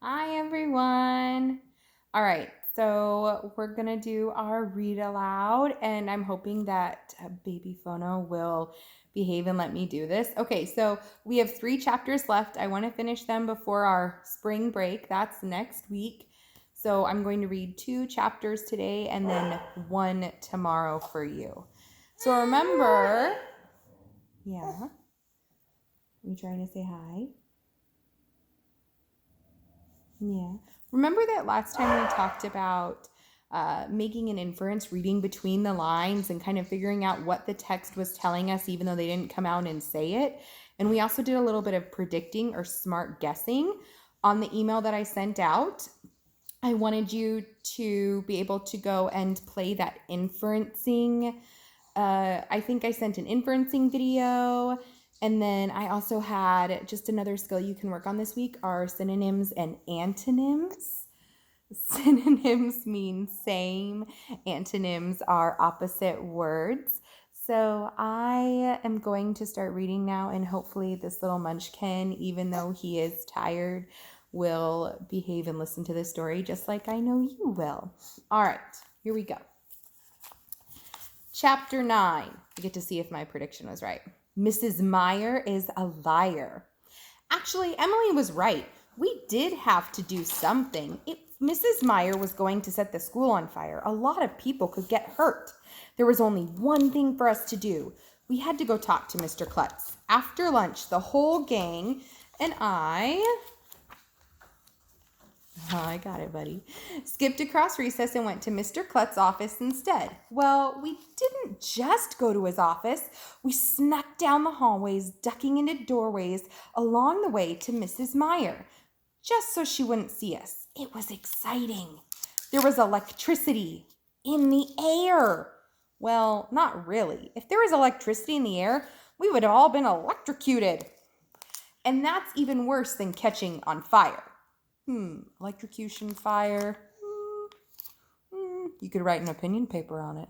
Hi, everyone. All right, so we're going to do our read aloud, and I'm hoping that Baby Fono will behave and let me do this. Okay, so we have 3 chapters left. I want to finish them before our spring break. That's next week. So I'm going to read 2 chapters today and then 1 tomorrow for you. So remember, yeah, you trying to say hi? Yeah. Remember that last time we talked about making an inference, reading between the lines and kind of figuring out what the text was telling us, even though they didn't come out and say it. And we also did a little bit of predicting or smart guessing on the email that I sent out. I wanted you to be able to go and play that inferencing. I think I sent an inferencing video. And then I also had just another skill you can work on this week are synonyms and antonyms. Synonyms mean same, antonyms are opposite words. So I am going to start reading now, and hopefully this little munchkin, even though he is tired, will behave and listen to this story just like I know you will. All right, here we go. Chapter 9. You get to see if my prediction was right. Mrs. Meyer is a liar. Actually, Emily was right. We did have to do something. If Mrs. Meyer was going to set the school on fire, a lot of people could get hurt. There was only one thing for us to do. We had to go talk to Mr. Klutz. After lunch, the whole gang and I got it, buddy, skipped across recess and went to Mr. Klutz's office instead. Well, we didn't just go to his office. We snuck down the hallways, ducking into doorways along the way to Mrs. Meyer, just so she wouldn't see us. It was exciting. There was electricity in the air. Well, not really. If there was electricity in the air, we would have all been electrocuted. And that's even worse than catching on fire. Electrocution, fire. You could write an opinion paper on it.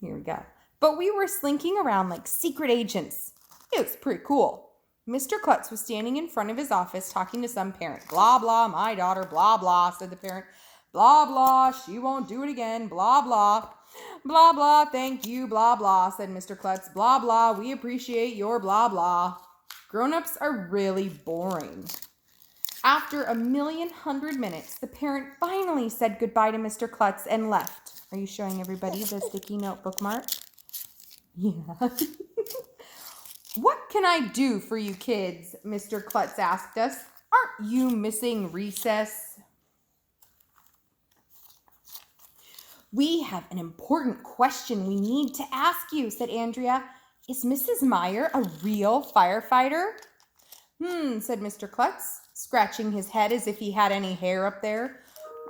Here we go. But we were slinking around like secret agents. It was pretty cool. Mr. Klutz was standing in front of his office talking to some parent. Blah, blah, my daughter, blah, blah, said the parent. Blah, blah, she won't do it again, blah, blah. Blah, blah, thank you, blah, blah, said Mr. Klutz. Blah, blah, we appreciate your blah, blah. Grown-ups are really boring. After 1,100,000 minutes, the parent finally said goodbye to Mr. Klutz and left. Are you showing everybody the sticky note bookmark? Yeah. What can I do for you kids? Mr. Klutz asked us. Aren't you missing recess? We have an important question we need to ask you, said Andrea. Is Mrs. Meyer a real firefighter? Said Mr. Klutz, scratching his head as if he had any hair up there.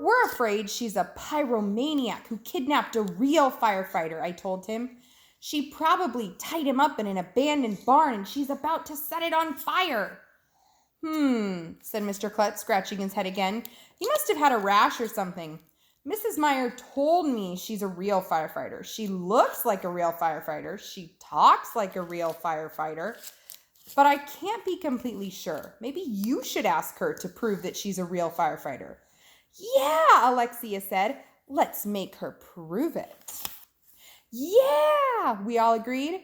We're afraid she's a pyromaniac who kidnapped a real firefighter, I told him. She probably tied him up in an abandoned barn and she's about to set it on fire. Said Mr. Klutz, scratching his head again. He must have had a rash or something. Mrs. Meyer told me she's a real firefighter. She looks like a real firefighter. She talks like a real firefighter. But I can't be completely sure. Maybe you should ask her to prove that she's a real firefighter. Yeah, Alexia said. Let's make her prove it. Yeah, we all agreed.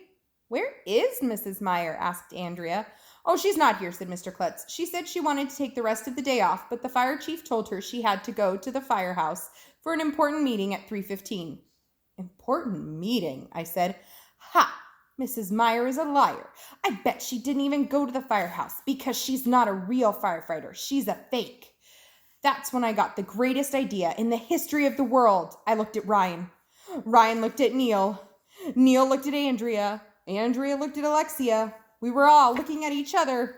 Where is Mrs. Meyer? Asked Andrea. Oh, she's not here, said Mr. Klutz. She said she wanted to take the rest of the day off, but the fire chief told her she had to go to the firehouse for an important meeting at 3:15. Important meeting, I said. Ha! Mrs. Meyer is a liar. I bet she didn't even go to the firehouse because she's not a real firefighter. She's a fake. That's when I got the greatest idea in the history of the world. I looked at Ryan. Ryan looked at Neil. Neil looked at Andrea. Andrea looked at Alexia. We were all looking at each other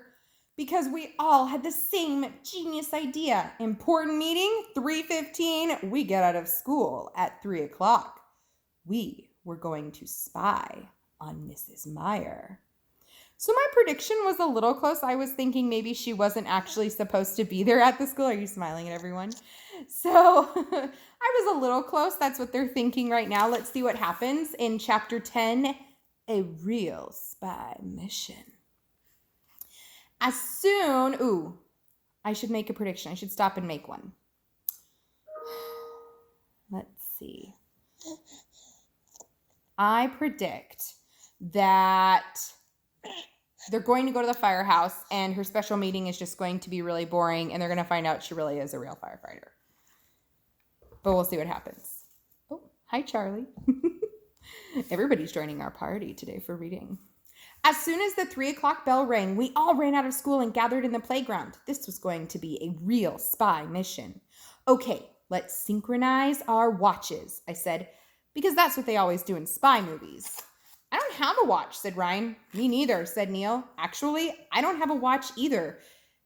because we all had the same genius idea. Important meeting, 3:15. We get out of school at 3 o'clock. We were going to spy on Mrs. Meyer. So my prediction was a little close. I was thinking maybe she wasn't actually supposed to be there at the school. Are you smiling at everyone? So I was a little close. That's what they're thinking right now. Let's see what happens in chapter 10, A Real Spy Mission. As soon I should make a prediction. I should stop and make one. Let's see. I predict that they're going to go to the firehouse and her special meeting is just going to be really boring and they're going to find out she really is a real firefighter. But we'll see what happens. Oh, hi, Charlie. Everybody's joining our party today for reading. As soon as the 3 o'clock bell rang, we all ran out of school and gathered in the playground. This was going to be a real spy mission. Okay, let's synchronize our watches, I said, because that's what they always do in spy movies. I don't have a watch, said Ryan. Me neither, said Neil. Actually, I don't have a watch either.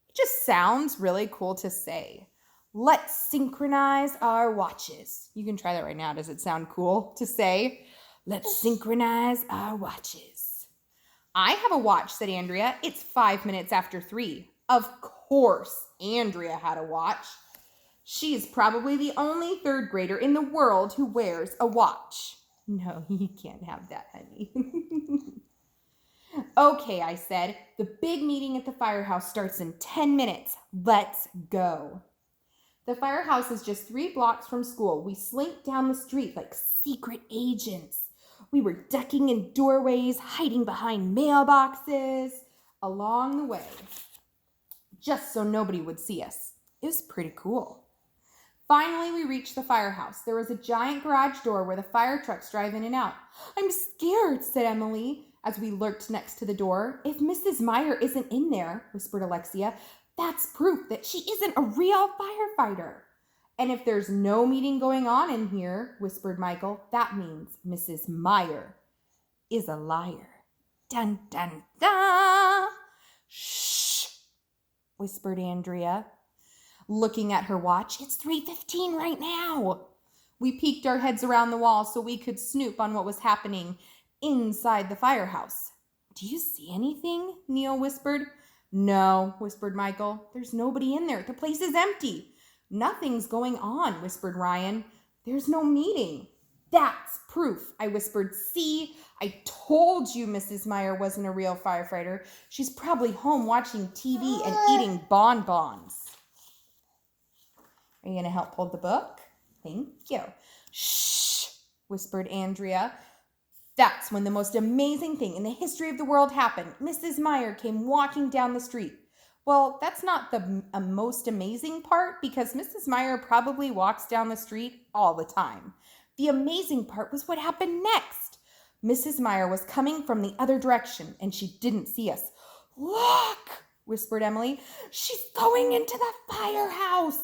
It just sounds really cool to say. Let's synchronize our watches. You can try that right now. Does it sound cool to say? Let's synchronize our watches. I have a watch, said Andrea. It's 5 minutes after 3. Of course, Andrea had a watch. She's probably the only third grader in the world who wears a watch. No, you can't have that, honey. Okay, I said. The big meeting at the firehouse starts in 10 minutes. Let's go. The firehouse is just 3 blocks from school. We slinked down the street like secret agents. We were ducking in doorways, hiding behind mailboxes along the way, just so nobody would see us. It was pretty cool. Finally, we reached the firehouse. There was a giant garage door where the fire trucks drive in and out. I'm scared, said Emily, as we lurked next to the door. If Mrs. Meyer isn't in there, whispered Alexia, that's proof that she isn't a real firefighter. And if there's no meeting going on in here, whispered Michael, that means Mrs. Meyer is a liar. Dun, dun, dun. Shh, whispered Andrea, looking at her watch. It's 3:15 right now. We peeked our heads around the wall so we could snoop on what was happening inside the firehouse. Do you see anything? Neil whispered. No, whispered Michael. There's nobody in there. The place is empty. Nothing's going on, whispered Ryan. There's no meeting. That's proof, I whispered. See, I told you Mrs. Meyer wasn't a real firefighter. She's probably home watching TV and eating bonbons. Are you going to help hold the book? Thank you. Shh, whispered Andrea. That's when the most amazing thing in the history of the world happened. Mrs. Meyer came walking down the street. Well, that's not the most amazing part because Mrs. Meyer probably walks down the street all the time. The amazing part was what happened next. Mrs. Meyer was coming from the other direction and she didn't see us. Look, whispered Emily. She's going into the firehouse.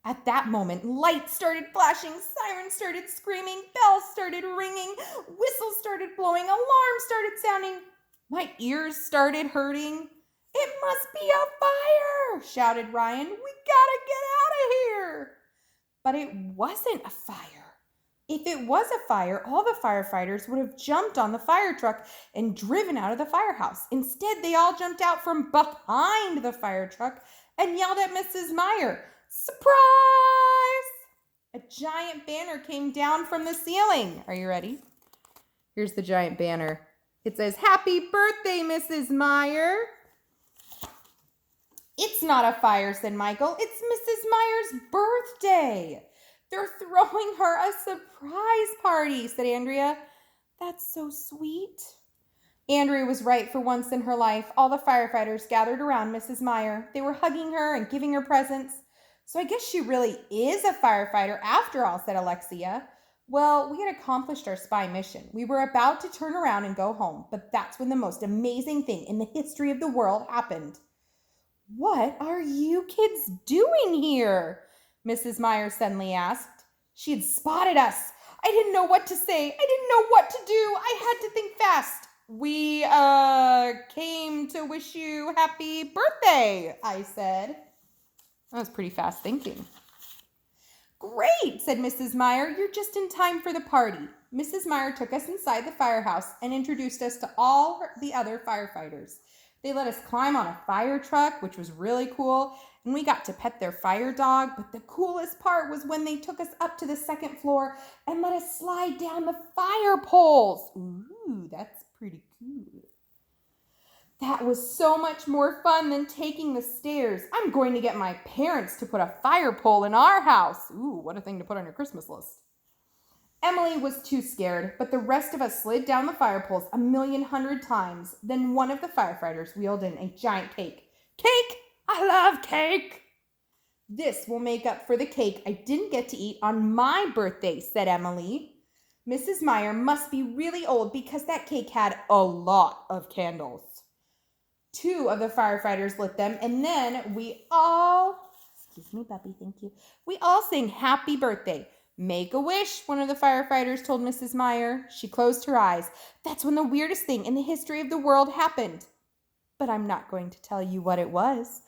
At that moment, lights started flashing, sirens started screaming, bells started ringing, whistles started blowing, alarms started sounding. My ears started hurting. It must be a fire, shouted Ryan. We gotta get out of here. But it wasn't a fire. If it was a fire, all the firefighters would have jumped on the fire truck and driven out of the firehouse. Instead, they all jumped out from behind the fire truck and yelled at Mrs. Meyer. Surprise! A giant banner came down from the ceiling. Are you ready? Here's the giant banner. It says, Happy birthday, Mrs. Meyer. It's not a fire, said Michael. It's Mrs. Meyer's birthday. They're throwing her a surprise party, said Andrea. That's so sweet. Andrea was right for once in her life. All the firefighters gathered around Mrs. Meyer. They were hugging her and giving her presents. So I guess she really is a firefighter after all, said Alexia. Well, we had accomplished our spy mission. We were about to turn around and go home, but that's when the most amazing thing in the history of the world happened. What are you kids doing here? Mrs. Meyer suddenly asked. She had spotted us. I didn't know what to say. I didn't know what to do. I had to think fast. We came to wish you happy birthday, I said. That was pretty fast thinking. Great, said Mrs. Meyer. You're just in time for the party. Mrs. Meyer took us inside the firehouse and introduced us to all the other firefighters. They let us climb on a fire truck, which was really cool, and we got to pet their fire dog. But the coolest part was when they took us up to the second floor and let us slide down the fire poles. Ooh, that's pretty cool. That was so much more fun than taking the stairs. I'm going to get my parents to put a fire pole in our house. Ooh, what a thing to put on your Christmas list. Emily was too scared, but the rest of us slid down the fire poles 1,100,000 times. Then one of the firefighters wheeled in a giant cake. Cake! I love cake! This will make up for the cake I didn't get to eat on my birthday, said Emily. Mrs. Meyer must be really old because that cake had a lot of candles. 2 of the firefighters lit them, and then we all, excuse me, Bubby, thank you. We all sang happy birthday. Make a wish, one of the firefighters told Mrs. Meyer. She closed her eyes. That's when the weirdest thing in the history of the world happened. But I'm not going to tell you what it was.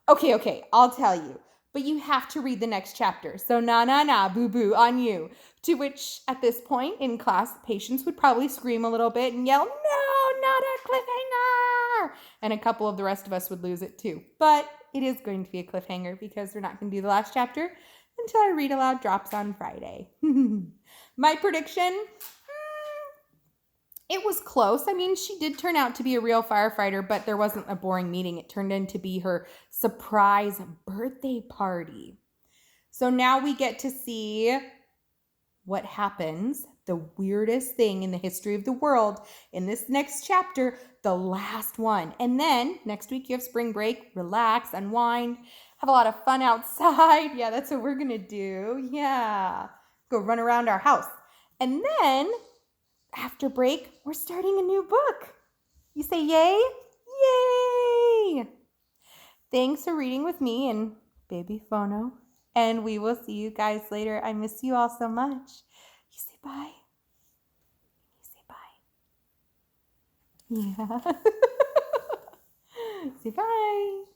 Okay, I'll tell you. But you have to read the next chapter. So na, boo-boo on you. To which, at this point in class, Patience would probably scream a little bit and yell, no, not a cliffhanger! And a couple of the rest of us would lose it too. But it is going to be a cliffhanger because we're not going to do the last chapter until our Read Aloud drops on Friday. My prediction? It was close. I mean, she did turn out to be a real firefighter, but there wasn't a boring meeting. It turned into be her surprise birthday party. So now we get to see what happens, the weirdest thing in the history of the world in this next chapter, the last one. And then next week you have spring break, relax, unwind, have a lot of fun outside. Yeah, that's what we're going to do. Yeah, go run around our house. And then after break, we're starting a new book. You say yay? Yay! Thanks for reading with me and Baby Fono. And we will see you guys later. I miss you all so much. You say bye. You say bye. Yeah. Say bye.